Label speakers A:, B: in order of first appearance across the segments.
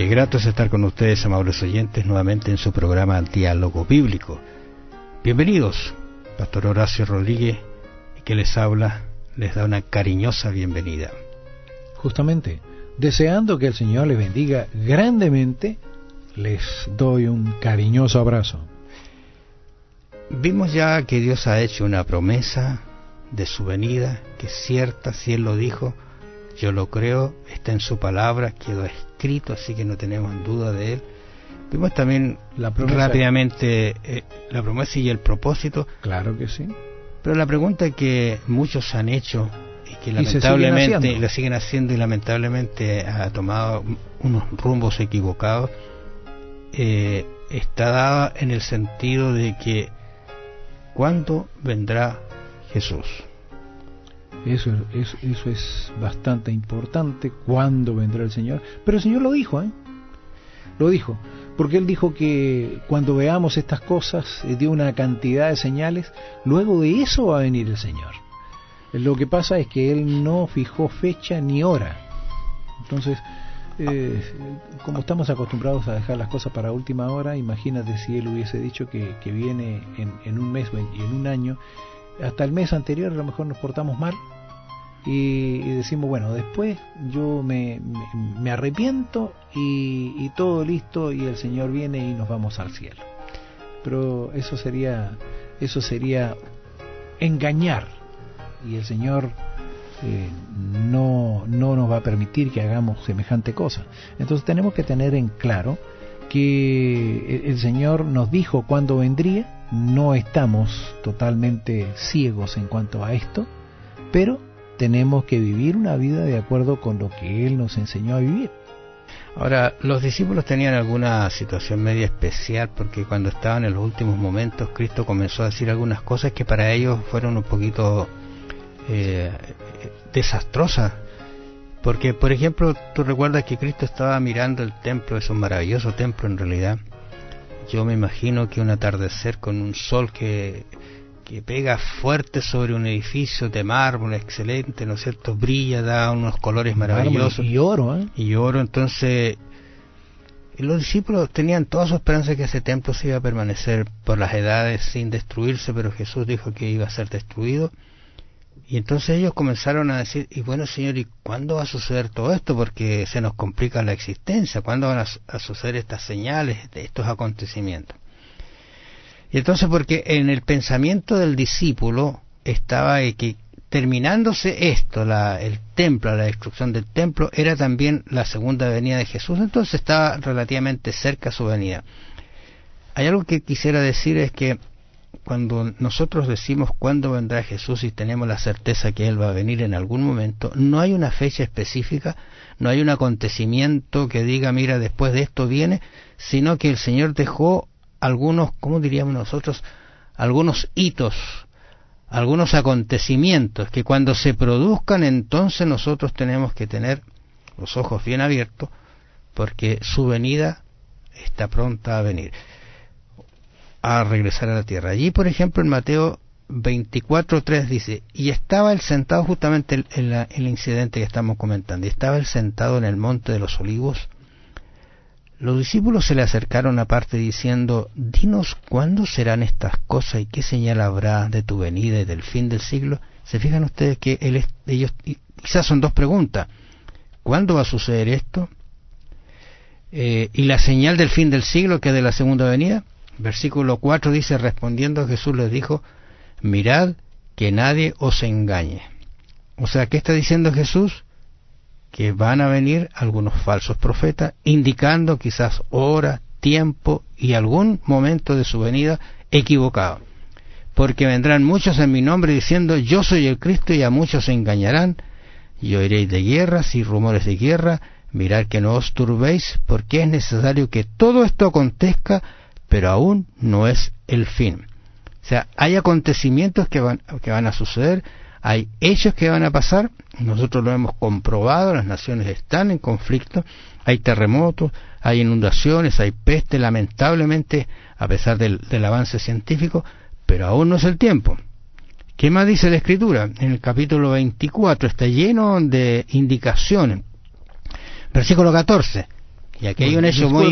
A: Qué grato es estar con ustedes, amables oyentes, nuevamente en su programa Diálogo Bíblico. Bienvenidos, Pastor Horacio Rodríguez, que les habla, les da una cariñosa bienvenida.
B: Justamente, deseando que el Señor les bendiga grandemente, les doy un cariñoso abrazo.
A: Vimos ya que Dios ha hecho una promesa de su venida, que es cierta, si Él lo dijo, yo lo creo, está en su palabra, quedó escrito, así que no tenemos duda de Él. Vimos también rápidamente la promesa y el propósito.
B: Claro que sí.
A: Pero la pregunta que muchos han hecho y que lamentablemente la siguen haciendo y lamentablemente ha tomado unos rumbos equivocados, está dada en el sentido de que ¿cuándo vendrá Jesús?
B: Eso es bastante importante, ¿cuándo vendrá el Señor? Pero el Señor lo dijo, Lo dijo, porque Él dijo que cuando veamos estas cosas, dio una cantidad de señales, luego de eso va a venir el Señor. Lo que pasa es que Él no fijó fecha ni hora. Entonces, como estamos acostumbrados a dejar las cosas para última hora, imagínate si Él hubiese dicho que viene en un mes y en un año. Hasta el mes anterior a lo mejor nos portamos mal y decimos, bueno, después yo me arrepiento y todo listo y el Señor viene y nos vamos al cielo. Pero eso sería engañar, y el Señor no nos va a permitir que hagamos semejante cosa. Entonces tenemos que tener en claro que el Señor nos dijo cuándo vendría. No estamos totalmente ciegos en cuanto a esto, pero tenemos que vivir una vida de acuerdo con lo que Él nos enseñó a vivir.
A: Ahora, los discípulos tenían alguna situación media especial, porque cuando estaban en los últimos momentos, Cristo comenzó a decir algunas cosas que para ellos fueron un poquito desastrosas. Porque, por ejemplo, tú recuerdas que Cristo estaba mirando el templo, es un maravilloso templo en realidad. Yo me imagino que un atardecer con un sol que pega fuerte sobre un edificio de mármol excelente, ¿no es cierto? Brilla, da unos colores maravillosos.
B: Y oro,
A: Y oro, entonces los discípulos tenían toda su esperanza de que ese templo se iba a permanecer por las edades sin destruirse, pero Jesús dijo que iba a ser destruido. Y entonces ellos comenzaron a decir, y bueno, Señor, ¿y cuándo va a suceder todo esto? Porque se nos complica la existencia. ¿Cuándo van a suceder estas señales, de estos acontecimientos? Y entonces, porque en el pensamiento del discípulo estaba que terminándose esto, el templo, la destrucción del templo, era también la segunda venida de Jesús, entonces estaba relativamente cerca su venida. Hay algo que quisiera decir, es que cuando nosotros decimos cuándo vendrá Jesús y tenemos la certeza que Él va a venir en algún momento, no hay una fecha específica, no hay un acontecimiento que diga, mira, después de esto viene, sino que el Señor dejó algunos, ¿cómo diríamos nosotros? Algunos hitos, algunos acontecimientos que cuando se produzcan, entonces nosotros tenemos que tener los ojos bien abiertos, porque su venida está pronta a venir, a regresar a la tierra. Allí, por ejemplo, en Mateo 24:3 dice, y estaba él sentado, justamente el incidente que estamos comentando, y estaba él sentado en el monte de los olivos. Los discípulos se le acercaron aparte diciendo, dinos cuándo serán estas cosas y qué señal habrá de tu venida y del fin del siglo. ¿Se fijan ustedes que ellos quizás son dos preguntas? ¿Cuándo va a suceder esto? ¿Y la señal del fin del siglo, que es de la segunda venida? Versículo 4 dice, respondiendo Jesús les dijo, mirad que nadie os engañe. O sea, ¿qué está diciendo Jesús? Que van a venir algunos falsos profetas, indicando quizás hora, tiempo y algún momento de su venida equivocado. Porque vendrán muchos en mi nombre diciendo, yo soy el Cristo, y a muchos se engañarán, y oiréis de guerras y rumores de guerra. Mirad que no os turbéis, porque es necesario que todo esto acontezca, pero aún no es el fin. O sea, hay acontecimientos que van a suceder, hay hechos que van a pasar, nosotros lo hemos comprobado, las naciones están en conflicto, hay terremotos, hay inundaciones, hay peste, lamentablemente, a pesar del avance científico, pero aún no es el tiempo. ¿Qué más dice la Escritura? En el capítulo 24 está lleno de indicaciones. Versículo 14, Y aquí hay un hecho muy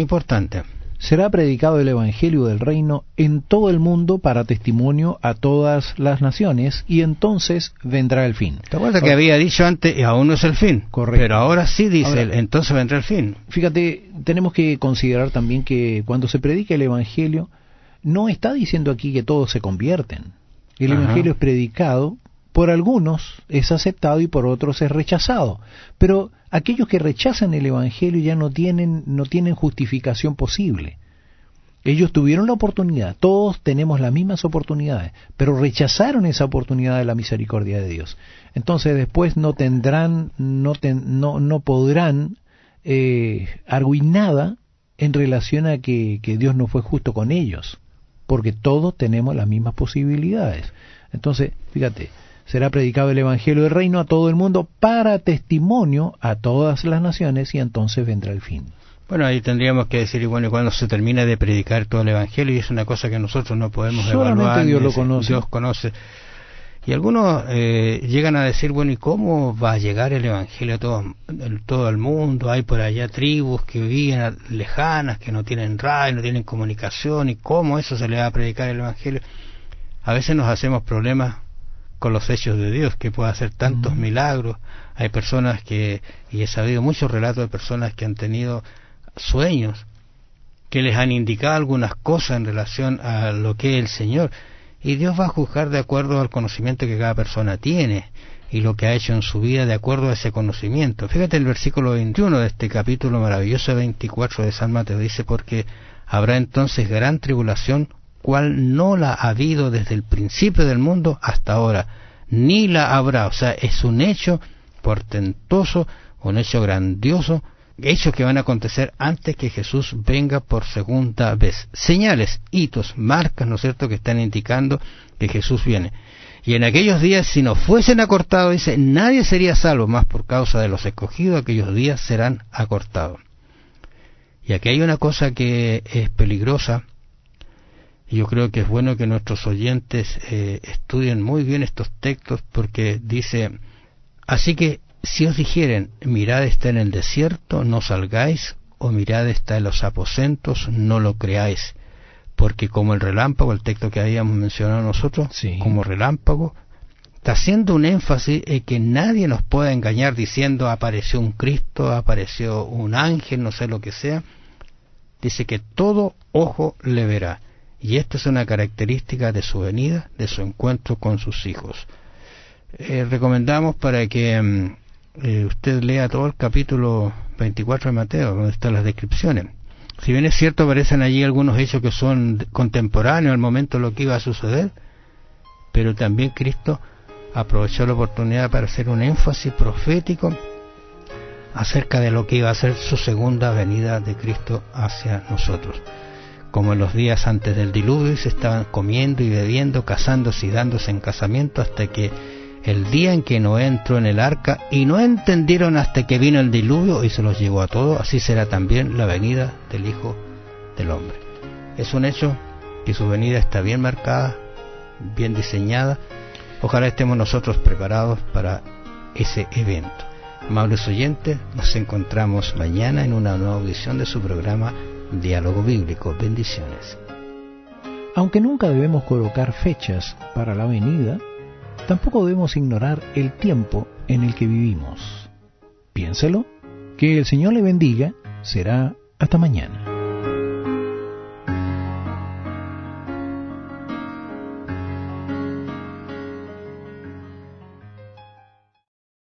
A: importante.
B: Será predicado el Evangelio del Reino en todo el mundo para testimonio a todas las naciones, y entonces vendrá el fin.
A: ¿Te acuerdas que había dicho antes, y aún no es el fin?
B: Correcto.
A: Pero ahora sí dice, entonces vendrá el fin.
B: Fíjate, tenemos que considerar también que cuando se predica el Evangelio, no está diciendo aquí que todos se convierten. El Evangelio es predicado, por algunos es aceptado y por otros es rechazado. Pero aquellos que rechazan el Evangelio ya no tienen justificación posible. Ellos tuvieron la oportunidad, todos tenemos las mismas oportunidades, pero rechazaron esa oportunidad de la misericordia de Dios. Entonces después no podrán arguir nada en relación a que Dios no fue justo con ellos, porque todos tenemos las mismas posibilidades. Entonces, fíjate, será predicado el Evangelio del Reino a todo el mundo para testimonio a todas las naciones, y entonces vendrá el fin.
A: Bueno, ahí tendríamos que decir, y bueno, cuando se termina de predicar todo el Evangelio, y es una cosa que nosotros no podemos evaluar.
B: Dios lo conoce.
A: Dios conoce. Y algunos llegan a decir, bueno, ¿y cómo va a llegar el Evangelio a todo el mundo? Hay por allá tribus que viven lejanas, que no tienen radio, no tienen comunicación, ¿y cómo eso se le va a predicar el Evangelio? A veces nos hacemos problemas con los hechos de Dios, que puede hacer tantos milagros. Hay personas y he sabido muchos relatos de personas que han tenido sueños, que les han indicado algunas cosas en relación a lo que es el Señor, y Dios va a juzgar de acuerdo al conocimiento que cada persona tiene, y lo que ha hecho en su vida de acuerdo a ese conocimiento. Fíjate el versículo 21 de este capítulo maravilloso 24 de San Mateo, dice, porque habrá entonces gran tribulación, cual no la ha habido desde el principio del mundo hasta ahora, ni la habrá. O sea, es un hecho portentoso, un hecho grandioso, hechos que van a acontecer antes que Jesús venga por segunda vez. Señales, hitos, marcas, ¿no es cierto?, que están indicando que Jesús viene. Y en aquellos días, si no fuesen acortados, dice, nadie sería salvo, más por causa de los escogidos, aquellos días serán acortados. Y aquí hay una cosa que es peligrosa, y yo creo que es bueno que nuestros oyentes estudien muy bien estos textos, porque dice, así que si os dijeren, mirad está en el desierto, no salgáis, o mirad está en los aposentos, no lo creáis, porque como el relámpago, el texto que habíamos mencionado nosotros, como relámpago, está haciendo un énfasis en que nadie nos pueda engañar diciendo apareció un Cristo, apareció un ángel, no sé lo que sea. Dice que todo ojo le verá. Y esta es una característica de su venida, de su encuentro con sus hijos. Recomendamos para que usted lea todo el capítulo 24 de Mateo, donde están las descripciones. Si bien es cierto, aparecen allí algunos hechos que son contemporáneos al momento de lo que iba a suceder, pero también Cristo aprovechó la oportunidad para hacer un énfasis profético acerca de lo que iba a ser su segunda venida de Cristo hacia nosotros. Como en los días antes del diluvio, se estaban comiendo y bebiendo, casándose y dándose en casamiento, hasta que el día en que Noé entró en el arca, y no entendieron hasta que vino el diluvio y se los llevó a todos, así será también la venida del Hijo del Hombre. Es un hecho que su venida está bien marcada, bien diseñada. Ojalá estemos nosotros preparados para ese evento. Amables oyentes, nos encontramos mañana en una nueva audición de su programa Diálogo Bíblico. Bendiciones.
B: Aunque nunca debemos colocar fechas para la venida, tampoco debemos ignorar el tiempo en el que vivimos. Piénselo, que el Señor le bendiga, será hasta mañana.